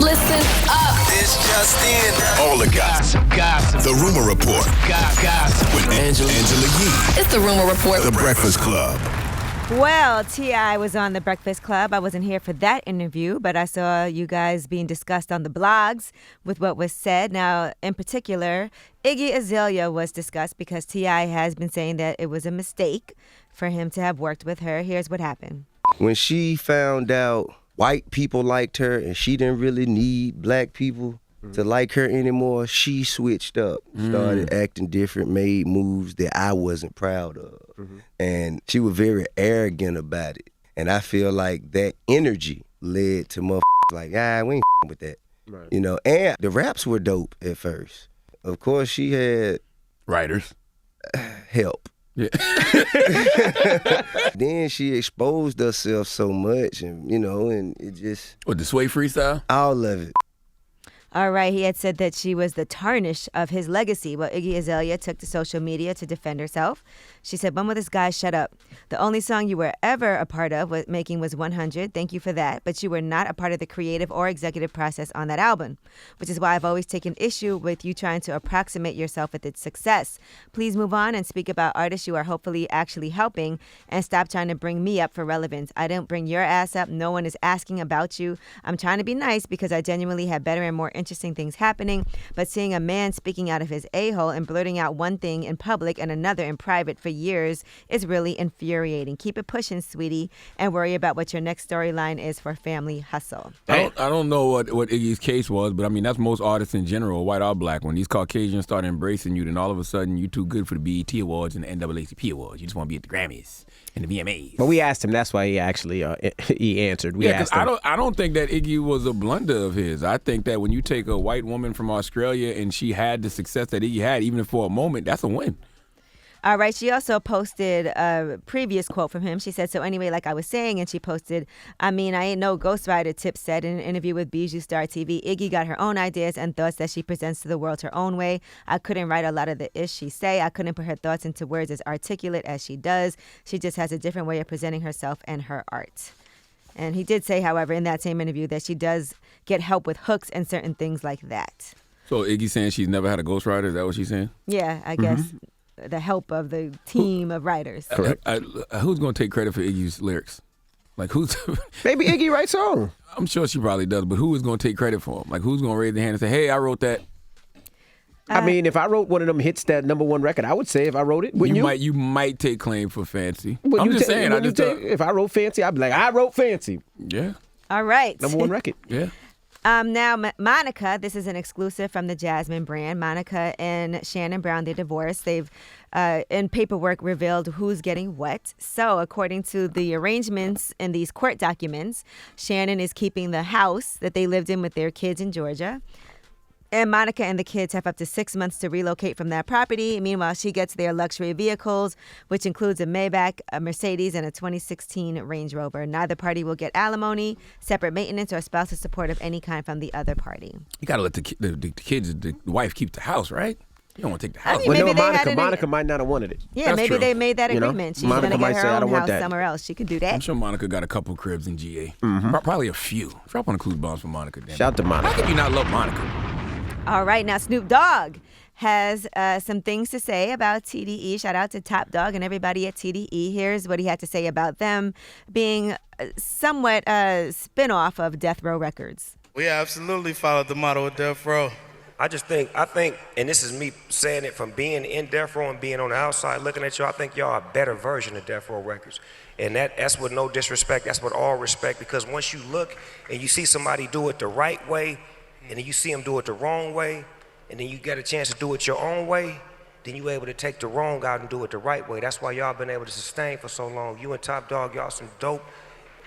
Listen up. This just in. All the gossip. The Rumor Report. Gossip. With Angela Yee. It's the Rumor Report. The Breakfast Club. Well, T.I. was on The Breakfast Club. I wasn't here for that interview, but I saw you guys being discussed on the blogs with what was said. Now, in particular, Iggy Azalea was discussed because T.I. has been saying that it was a mistake for him to have worked with her. Here's what happened. When she found out white people liked her and she didn't really need black people to like her anymore, she switched up, started acting different, made moves that I wasn't proud of. And she was very arrogant about it. And I feel like that energy led to motherfuckers like, we ain't with that. Right. You know, and the raps were dope at first. Of course, she had writers help. Yeah. Then she exposed herself so much, and and it just... What, the Sway freestyle? All of it. All right, he had said that she was the tarnish of his legacy. Well, Iggy Azalea took to social media to defend herself. She said, "When will this guy shut up? The only song you were ever a part of making was 100. Thank you for that. But you were not a part of the creative or executive process on that album, which is why I've always taken issue with you trying to approximate yourself with its success. Please move on and speak about artists you are hopefully actually helping and stop trying to bring me up for relevance. I didn't bring your ass up. No one is asking about you. I'm trying to be nice because I genuinely have better and more interesting things happening, but seeing a man speaking out of his a-hole and blurting out one thing in public and another in private for years is really infuriating. Keep it pushing, sweetie, and worry about what your next storyline is for Family Hustle." I don't know what Iggy's case was, but I mean, that's most artists in general, white or black. When these Caucasians start embracing you, then all of a sudden you're too good for the BET Awards and the NAACP Awards. You just want to be at the Grammys and the VMAs. But we asked him. That's why he actually he answered. We asked him. I don't think that Iggy was a blunder of his. I think that when you take a white woman from Australia and she had the success that Iggy had, even for a moment, that's a win. All right. She also posted a previous quote from him. She said, "So anyway, like I was saying," and she posted, "I mean, I ain't no ghostwriter," Tip said in an interview with Bijou Star TV. "Iggy got her own ideas and thoughts that she presents to the world her own way. I couldn't write a lot of the ish she say. I couldn't put her thoughts into words as articulate as she does. She just has a different way of presenting herself and her art." And he did say, however, in that same interview that she does get help with hooks and certain things like that. So Iggy saying she's never had a ghostwriter? Is that what she's saying? Yeah, I guess. The help of the team of writers. Correct. Who's going to take credit for Iggy's lyrics? Like, who's... Maybe Iggy writes songs. I'm sure she probably does, but who is going to take credit for him? Like, who's going to raise their hand and say, "Hey, I wrote that"? I mean, if I wrote one of them hits, that #1 record, I would say if I wrote it. Wouldn't you? You might take claim for Fancy. I'm just saying. If I wrote Fancy, I'd be like, I wrote Fancy. Yeah. All right. #1 record. Yeah. Now, Monica, this is an exclusive from the Jasmine brand. Monica and Shannon Brown, they're divorced. They've, in paperwork, revealed who's getting what. So, according to the arrangements in these court documents, Shannon is keeping the house that they lived in with their kids in Georgia. And Monica and the kids have up to 6 months to relocate from that property. Meanwhile, she gets their luxury vehicles, which includes a Maybach, a Mercedes, and a 2016 Range Rover. Neither party will get alimony, separate maintenance, or spousal support of any kind from the other party. You got to let the kids, the wife keep the house, right? You don't want to take the house. I mean, Monica might not have wanted it. Yeah, That's maybe true. they made that agreement. She's going to get her own house somewhere else. She could do that. I'm sure Monica got a couple cribs in GA. Probably a few. Drop on the clues bombs for Monica. Damn. Shout to Monica. How could you not love Monica? All right, now Snoop Dogg has some things to say about TDE. Shout out to Top Dog and everybody at TDE. Here's what he had to say about them being somewhat a spin-off of Death Row Records. We absolutely followed the motto of Death Row. I think, and this is me saying it from being in Death Row and being on the outside looking at y'all, I think y'all are a better version of Death Row Records. And that's with no disrespect, that's with all respect, because once you look and you see somebody do it the right way, and then you see them do it the wrong way, and then you get a chance to do it your own way, then you able to take the wrong out and do it the right way. That's why y'all been able to sustain for so long. You and Top Dog, y'all some dope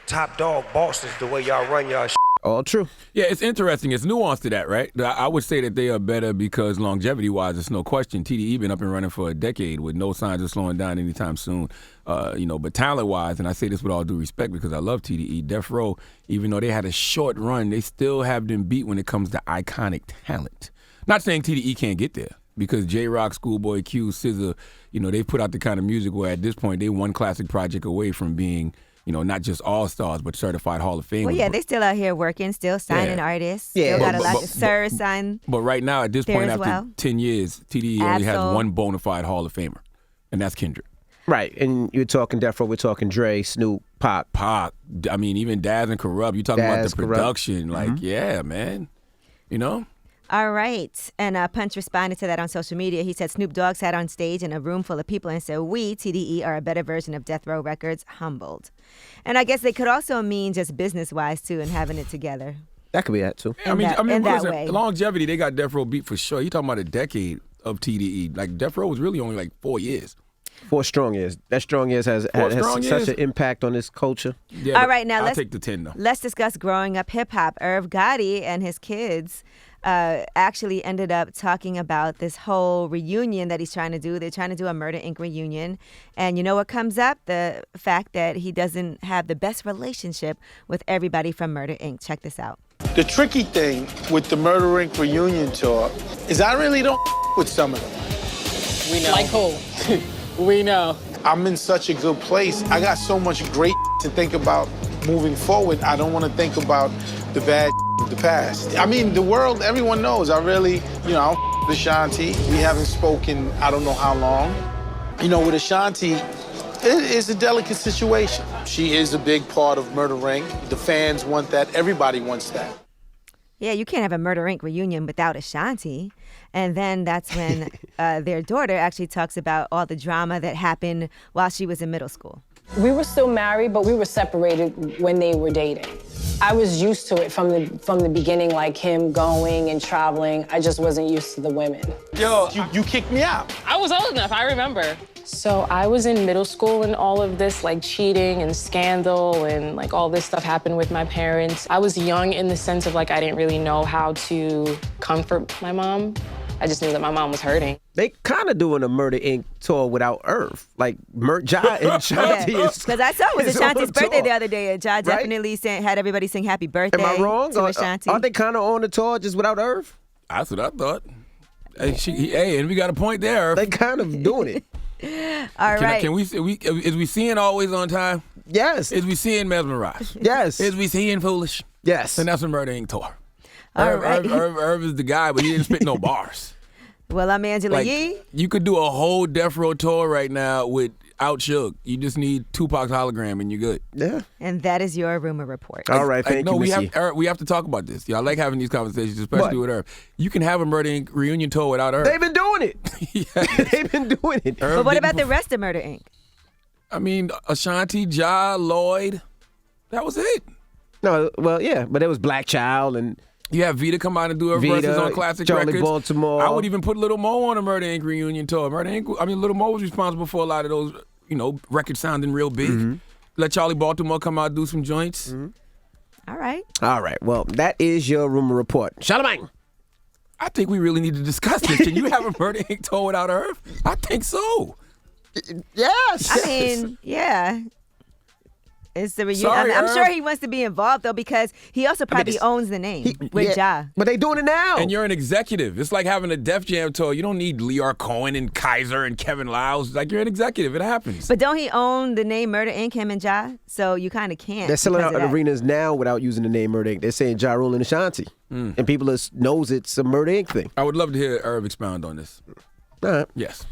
top dog bosses the way y'all run y'all shit. All true. Yeah, it's interesting. It's nuance to that, right? I would say that they are better because longevity-wise, there's no question. TDE been up and running for a decade with no signs of slowing down anytime soon. But talent-wise, and I say this with all due respect because I love TDE, Death Row, even though they had a short run, they still have them beat when it comes to iconic talent. Not saying TDE can't get there because J-Rock, Schoolboy Q, SZA, they put out the kind of music where at this point they one classic project away from being not just all-stars, but certified Hall of Famers. Well, yeah, they still out here working, still signing artists. Yeah. Still got a lot of Sir sign. But right now, at this there point, as after well. 10 years, TDE only has Absol. one bona fide Hall of Famer, and that's Kendrick. Right, and you're talking Death Row, we're talking Dre, Snoop, Pac. I mean, even Daz and Corrupt, you talking about Daz, the Corrupt. production. Like, yeah, man. All right. And Punch responded to that on social media. He said Snoop Dogg sat on stage in a room full of people and said, "We, TDE, are a better version of Death Row Records, humbled." And I guess they could also mean just business-wise, too, and having it together. That could be that, too. I mean, in that listen, way. longevity, they got Death Row beat for sure. You talking about a decade of TDE. Like, Death Row was really only like 4 years. 4 strong years. That strong years has strong such years. an impact on this culture. Yeah, All right, now I'll take the 10, though. Let's discuss growing up hip-hop. Irv Gotti and his kids actually ended up talking about this whole reunion that he's trying to do. They're trying to do a Murder, Inc. reunion. And you know what comes up? The fact that he doesn't have the best relationship with everybody from Murder, Inc. Check this out. The tricky thing with the Murder Inc. reunion tour is I really don't with some of them. We know. Like who? We know. I'm in such a good place. I got so much great to think about moving forward. I don't want to think about the bad of the past. I mean, the world, everyone knows. I really, I'm with Ashanti. We haven't spoken, I don't know how long. With Ashanti, it's a delicate situation. She is a big part of Murder Inc. The fans want that. Everybody wants that. Yeah, you can't have a Murder, Inc. reunion without Ashanti. And then that's when their daughter actually talks about all the drama that happened while she was in middle school. We were still married, but we were separated when they were dating. I was used to it from the beginning, like him going and traveling. I just wasn't used to the women. Yo, you kicked me out. I was old enough, I remember. So I was in middle school and all of this like cheating and scandal and like all this stuff happened with my parents. I was young in the sense of like I didn't really know how to comfort my mom. I just knew that my mom was hurting. They kind of doing a Murder Inc. tour without Irv. Like, Ja and Shanti is. Because I saw it was is Ashanti's on birthday tour. the other day, and Ja definitely had everybody sing happy birthday. Am I wrong? to Ashanti. Are they kind of on the tour just without Irv? That's what I thought. Hey, and we got a point there. They kind of doing it. All right. Is we seeing Always on Time? Yes. Is we seeing Mesmerized? Yes. Is we seeing Foolish? Yes. And that's a Murder Inc. tour. All right. Irv is the guy, but he didn't spit no bars. Well, I'm Angela Like, Yee. you could do a whole Death Row tour right now without Suge. You just need Tupac's hologram and you're good. Yeah. And that is your rumor report. All right, thank you, we Missy. have to talk about this. I like having these conversations, especially What? with Irv. You can have a Murder Inc. reunion tour without Irv. They've been doing it. Yes. They've been doing it. Irv But what didn't about the rest of Murder, Inc.? I mean, Ashanti, Ja, Lloyd. That was it. No, well, yeah, but it was Black Child and You have Vita come out and do her Vita, verses on classic Charlie records. Baltimore. I would even put Little Mo on a Murder Inc. reunion tour. Little Mo was responsible for a lot of those, records sounding real big. Mm-hmm. Let Charlie Baltimore come out and do some joints. All right. All right. Well, that is your rumor report. Charlamagne. I think we really need to discuss this. Can you have a Murder Inc. tour without Irv? I think so. Yes. I mean, yeah. It's the reunion. Sorry, I'm Irv. sure he wants to be involved, though, because he also probably owns the name with Ja. But they doing it now. And you're an executive. It's like having a Def Jam tour. You don't need Lear Cohen and Kaiser and Kevin Lyles. Like, you're an executive. It happens. But don't he own the name Murder Inc., him and Ja? So you kind of can't. They're selling because out of that. arenas now without using the name Murder Inc. They're saying Ja Rule and Ashanti. And people knows it's a Murder Inc. thing. I would love to hear Irv expound on this. All right. Yes.